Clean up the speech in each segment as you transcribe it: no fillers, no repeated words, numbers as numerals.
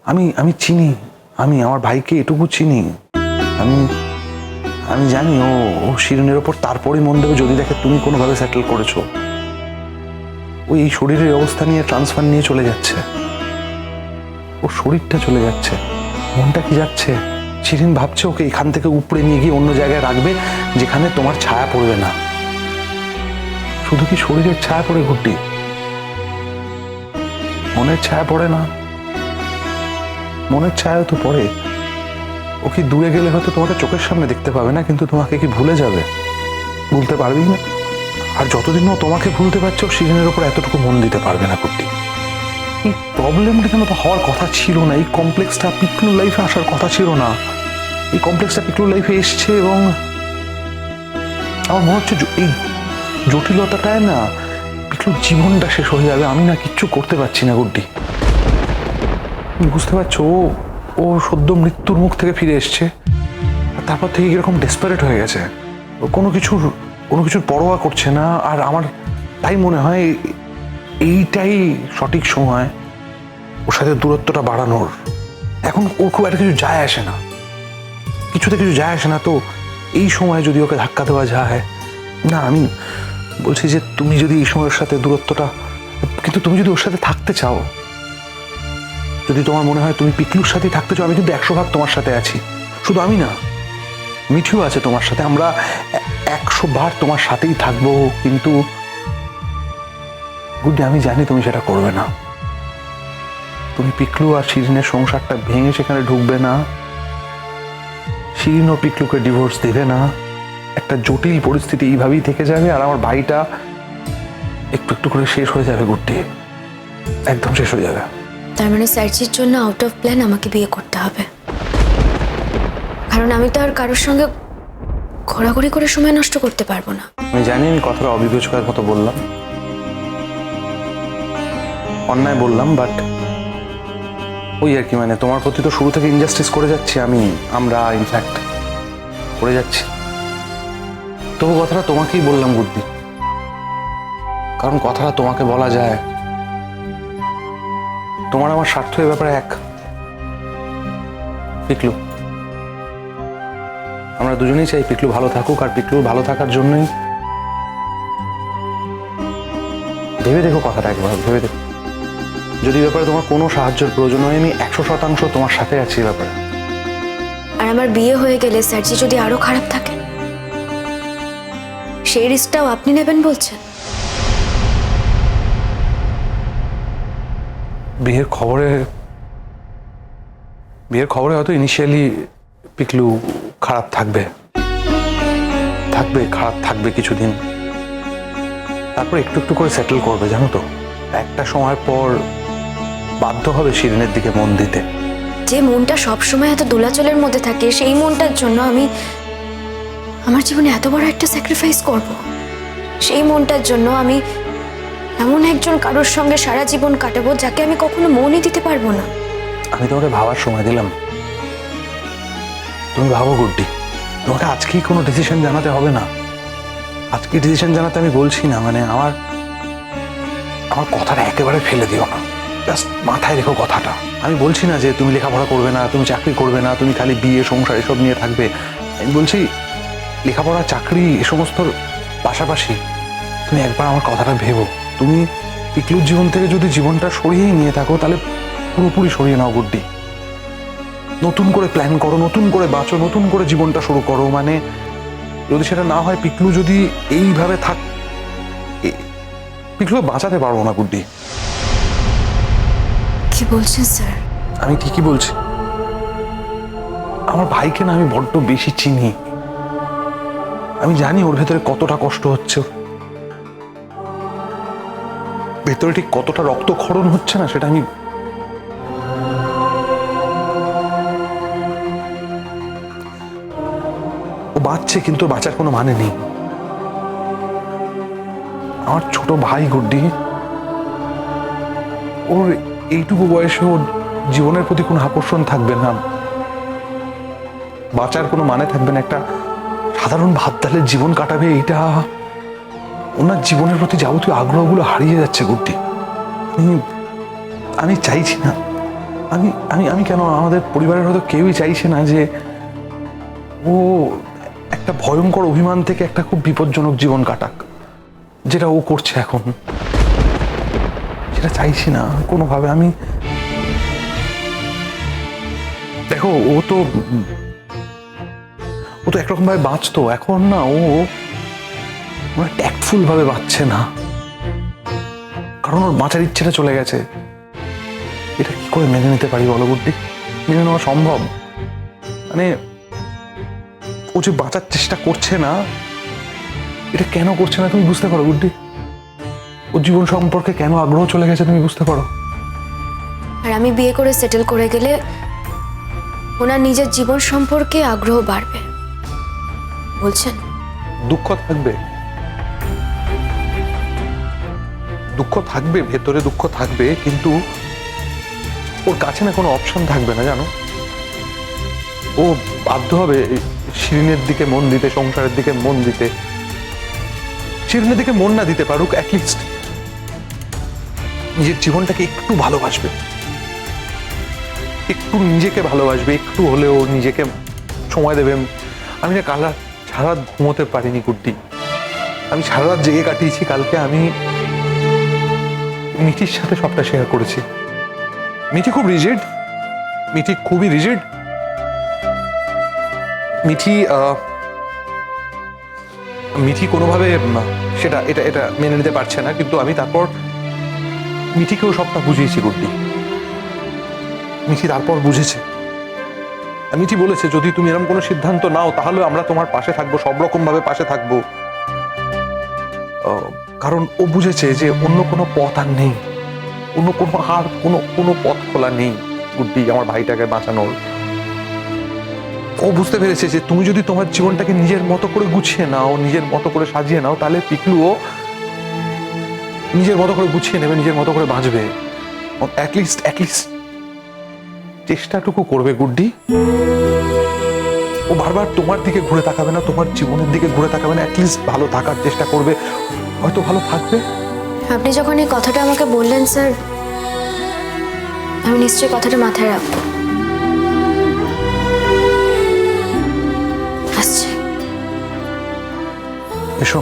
আমি আমি চিনি, আমি আমার ভাইকে এটুকু চিনি। আমি আমি জানি ও ও শিরিনের ওপর তারপরই মন দেবে যদি দেখে তুমি কোনোভাবে সেটেল করেছো। ও এই শরীরের অবস্থা নিয়ে ট্রান্সফার নিয়ে চলে যাচ্ছে, ওর শরীরটা চলে যাচ্ছে, মনটা কি যাচ্ছে। শিরিন ভাবছে ওকে এখান থেকে উপড়ে নিয়ে গিয়ে অন্য জায়গায় রাখবে যেখানে তোমার ছায়া পড়বে না। শুধু কি শরীরের ছায়া পড়ে ঘুরটি, মনের ছায়া পড়ে না? মনের ছায়া তো পড়ে। ও কি দূরে গেলে হয়তো তোমাকে চোখের সামনে দেখতে পাবে না, কিন্তু তোমাকে কি ভুলে যাবে? ভুলতে পারবেই না। আর যতদিন ও তোমাকে ভুলতে পারছে ও শিরিনের ওপর এতটুকু মন দিতে পারবে না কুট্টি। এই প্রবলেমটা কেন তো হওয়ার কথা ছিল না, এই কমপ্লেক্সটা পিকলুর লাইফে আসার কথা ছিল না। এই কমপ্লেক্সটা পিকলুর লাইফে এসছে এবং আমার মনে হচ্ছে এই জটিলতাটায় না পিকলুর জীবনটা শেষ হয়ে যাবে। আমি না কিচ্ছু করতে পারছি না গুড্ডি, বুঝতে পারছো? ও সদ্য মৃত্যুর মুখ থেকে ফিরে এসছে, তারপর থেকে এরকম ডেসপারেট হয়ে গেছে। ও কোনো কিছুর পরোয়া করছে না। আর আমার তাই মনে হয় এইটাই সঠিক সময় ওর সাথে দূরত্বটা বাড়ানোর। এখন ওর খুব একটা কিছু যায় আসে না, কিছুতে কিছু যায় আসে না। তো এই সময় যদি ওকে ধাক্কা দেওয়া যায় না, আমি বলছি যে তুমি যদি এই সময় ওর সাথে দূরত্বটা, কিন্তু তুমি যদি ওর সাথে থাকতে চাও, যদি তোমার মনে হয় তুমি পিকলুর সাথে থাকতে চাও, আমি কিন্তু 100 ভাগ তোমার সাথে আছি। শুধু আমি না, মিঠিও আছে তোমার সাথে, আমরা 100 বার তোমার সাথেই থাকবো। কিন্তু গুড্ডি, আমি জানি তুমি সেটা করবে না। তুমি পিকলু আর শিরিনের সংসারটা ভেঙে সেখানে ঢুকবে না। শিরিন ও পিকলুকে ডিভোর্স দেবে না। একটা জটিল পরিস্থিতি এইভাবেই থেকে যাবে আর আমার ভাইটা একটু একটু করে শেষ হয়ে যাবে গুড্ডি, একদম শেষ হয়ে যাবে। তার মানে সার্চির জন্য আউট অফ প্ল্যান আমাকে বিয়ে করতে হবে, কারণ আমি তো আর কারোর সঙ্গে ঘোরাঘুরি করে সময় নষ্ট করতে পারবো না। আমি জানি আমি কথাটা অবিবেচকের মতো বললাম, অন্যায় বললাম, বাট ওই আর কি, মানে তোমার প্রতি তো শুরু থেকে ইনজাস্টিস করে যাচ্ছি আমরা ইনফ্যাক্ট করে যাচ্ছি। তবু কথাটা তোমাকেই বললাম গুড্ডি, কারণ কথাটা তোমাকে বলা যায়। তোমার আমার স্বার্থ এ ব্যাপারে এক। পিকলু, আমরা দুজনেই চাই পিকলু ভালো থাকুক, আর পিকলুর ভালো থাকার জন্যই ভেবে দেখো কথাটা, একবার ভেবে দেখো। যদি ব্যাপারে তোমার কোনো সাহায্যের প্রয়োজন হয়, আমি 100% তোমার সাথে আছি ব্যাপারে। আর আমার বিয়ে হয়ে গেলে সার্চি যদি আরো খারাপ থাকে, সেই রিস্কটাও আপনি নেবেন বলছেন? বিয়ের খবরে হয়তো ইনিশিয়ালি পিকলু খারাপ থাকবে, খারাপ থাকবে কিছুদিন, তারপর একটু একটু করে সেটেল করবে, জানো তো। একটা সময় পর বাধ্য হবে শিরিনের দিকে মন দিতে। যে মনটা সবসময় এত দোলাচলের মধ্যে থাকে, সেই মনটার জন্য আমি আমার জীবনে এত বড় একটা স্যাক্রিফাইস করব। সেই মনটার জন্য আমি এমন একজন কারোর সঙ্গে সারা জীবন কাটাবো যাকে আমি কখনো মনই দিতে পারবো না। আমি তোমাকে ভাবার সময় দিলাম, তুমি ভাবো গুড্ডি। তোমাকে আজকেই কোনো ডিসিশন জানাতে হবে না। আজকে ডিসিশন জানাতে আমি বলছি না, মানে আমার কথাটা একেবারে ফেলে দিও না, জাস্ট মাথায় রেখো কথাটা। আমি বলছি না যে তুমি লেখাপড়া করবে না, তুমি চাকরি করবে না, তুমি খালি বিয়ে সংসার এসব নিয়ে থাকবে। আমি বলছি লেখাপড়া, চাকরি এ সমস্তর পাশাপাশি তুমি একবার আমার কথাটা ভেবো। তুমি পিকলুর জীবন থেকে যদি জীবনটা সরিয়েই নিয়ে থাকো, তাহলে পুরোপুরি সরিয়ে নাও গুড্ডি। নতুন করে প্ল্যান করো, নতুন করে বাঁচো, নতুন করে জীবনটা শুরু করো। মানে যদি সেটা না হয়, পিকলু যদি এইভাবে পিকলু বাঁচাতে পারবো না গুড্ডি। কি বলছেন স্যার? আমি ঠিকই বলছি। আমার ভাইকে না আমি বড্ড বেশি চিনি। আমি জানি ওর ভেতরে কতটা কষ্ট হচ্ছে, ভেতরে ঠিক কতটা রক্তক্ষরণ হচ্ছে না, সেটা আমি ও বাঁচছে, কিন্তু বাঁচার কোনো মানে নেই। আমার ছোট ভাই গুড্ডি, ওর এইটুকু বয়সে ওর জীবনের প্রতি কোনো আকর্ষণ থাকবে না, বাঁচার কোনো মানে থাকবে না, একটা সাধারণ ভাত ডালের জীবন কাটাবে, এইটা ওনার জীবনের প্রতি যাবতীয় আগ্রহগুলো হারিয়ে যাচ্ছে গুড্ডি। আমি চাইছি না আমি আমি আমি কেন, আমাদের পরিবারের হয়তো কেউই চাইছে না যে ও একটা ভয়ঙ্কর অভিমান থেকে একটা খুব বিপজ্জনক জীবন কাটাক, যেটা ও করছে এখন। সেটা চাইছি না কোনোভাবে আমি। দেখো, ও তো একরকম ভাবে বাঁচতো, এখন না ও ট্যাক্টফুল ভাবে বাঁচছে না, কারণ ওর বাঁচার ইচ্ছেটা চলে গেছে। এটা কি করে মেনে নিতে পারি বলো বুদ্ধি? মেনে নেওয়া সম্ভব? মানে ও যে বাঁচার চেষ্টা করছে না, এটা কেন করছে না তুমি বুঝতে পারো বুদ্ধি? ওর জীবন সম্পর্কে কেন আগ্রহ চলে গেছে তুমি বুঝতে পারো? আর আমি বিয়ে করে সেটেল করে গেলে ওনার নিজের জীবন সম্পর্কে আগ্রহ বাড়বে বলছেন? দুঃখ থাকবে, দুঃখ থাকবে, ভেতরে দুঃখ থাকবে, কিন্তু ওর কাছে না কোনো অপশন থাকবে না জানো। ও বাধ্য হবে শিরিনের দিকে মন দিতে, সংসারের দিকে মন দিতে। শিরিনের দিকে মন না দিতে পারুক, অ্যাটলিস্ট নিজের জীবনটাকে একটু ভালোবাসবে, একটু নিজেকে ভালোবাসবে, একটু হলেও নিজেকে সময় দেবে। আমি না কাল সারা রাত ঘুমোতে পারিনি গুড্ডি, আমি সারা রাত জেগে কাটিয়েছি কালকে। আমি মিঠির সাথে সবটা শেয়ার করেছি। মিঠি খুব রিজিড, মিঠি খুবই রিজিড। মিঠি কোনোভাবে সেটা এটা মেনে নিতে পারছে না, কিন্তু আমি তারপর মিঠিকেও সবটা বুঝিয়েছি গুড্ডি। মিঠি তারপর বুঝেছে। মিঠি বলেছে যদি তুমি এরকম কোনো সিদ্ধান্ত নাও তাহলে আমরা তোমার পাশে থাকবো, সব রকম ভাবে পাশে থাকবো। কারণ ও বুঝেছে যে অন্য কোনো পথ আর নেই, অন্য কোনো পথ খোলা নেই গুড্ডি আমার ভাইটাকে বাঁচানোর। ও বুঝতে পেরেছে যে তুমি যদি তোমার জীবনটাকে নিজের মতো করে গুছিয়ে নাও, নিজের মতো করে সাজিয়ে নাও, তাহলে পিকলুও নিজের মতো করে গুছিয়ে নেবে, নিজের মতো করে বাঁচবে। অ্যাটলিস্ট চেষ্টাটুকু করবে গুড্ডি। ও বারবার তোমার দিকে ঘুরে তাকাবে না, তোমার জীবনের দিকে ঘুরে তাকাবে না, অ্যাটলিস্ট ভালো থাকার চেষ্টা করবে, হয়তো ভালো থাকবে। আপনি যখন এই কথাটা আমাকে বললেন স্যার, আমি নিশ্চয়ই কথাটা মাথায় রাখবো। আসছে। এসো।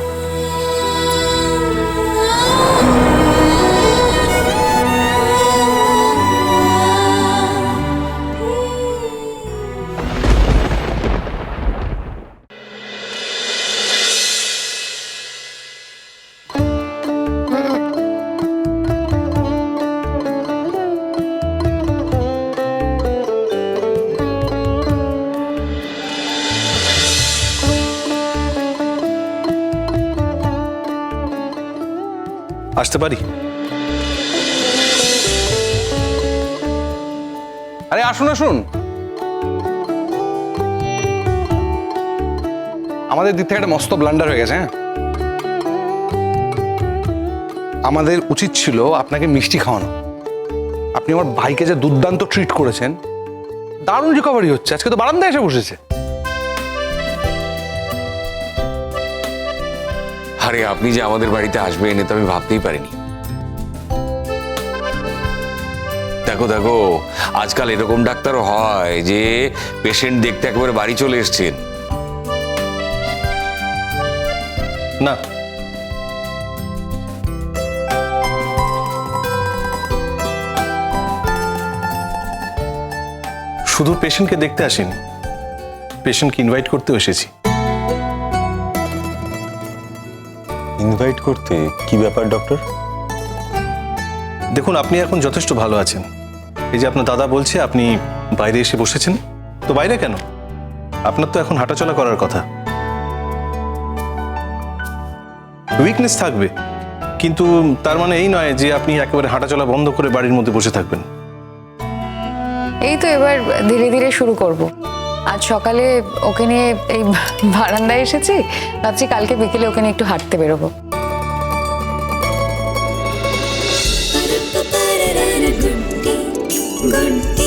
আসতে পারি? আরে আসুন আসুন। আমাদের দিক থেকে একটা মস্ত ব্লান্ডার হয়ে গেছে। হ্যাঁ, আমাদের উচিত ছিল আপনাকে মিষ্টি খাওয়ানো। আপনি আমার ভাইকে যে দুর্দান্ত ট্রিট করেছেন, দারুণ রিকভারি হচ্ছে, আজকে তো বারান্দায় এসে বসেছে। আরে আপনি যে আমাদের বাড়িতে আসবেন এ তো আমি ভাবতেই পারিনি। দেখো দেখো, আজকাল এরকম ডাক্তারও হয় যে পেশেন্ট দেখতে একেবারে বাড়ি চলে এসছেন। না, শুধু পেশেন্টকে দেখতে আসেনি, পেশেন্টকে ইনভাইট করতেও এসেছি। ইনভাইট করতে? কি ব্যাপার ডক্টর? দেখুন, আপনি এখন যথেষ্ট ভালো আছেন। এই যে আপনার দাদা বলছে আপনি বাইরে এসে বসেছেন, তো বাইরে কেন? আপনার তো এখন হাঁটাচলা করার কথা। উইকনেস থাকবে, কিন্তু তার মানে এই নয় যে আপনি একেবারে হাঁটাচলা বন্ধ করে বাড়ির মধ্যে বসে থাকবেন। এই তো এবার ধীরে ধীরে শুরু করব। আজ সকালে ওকে নিয়ে এই বারান্দায় এসেছি, ভাবছি কালকে বিকেলে ওকে নিয়ে একটু হাঁটতে বেরোবো। गुड्डी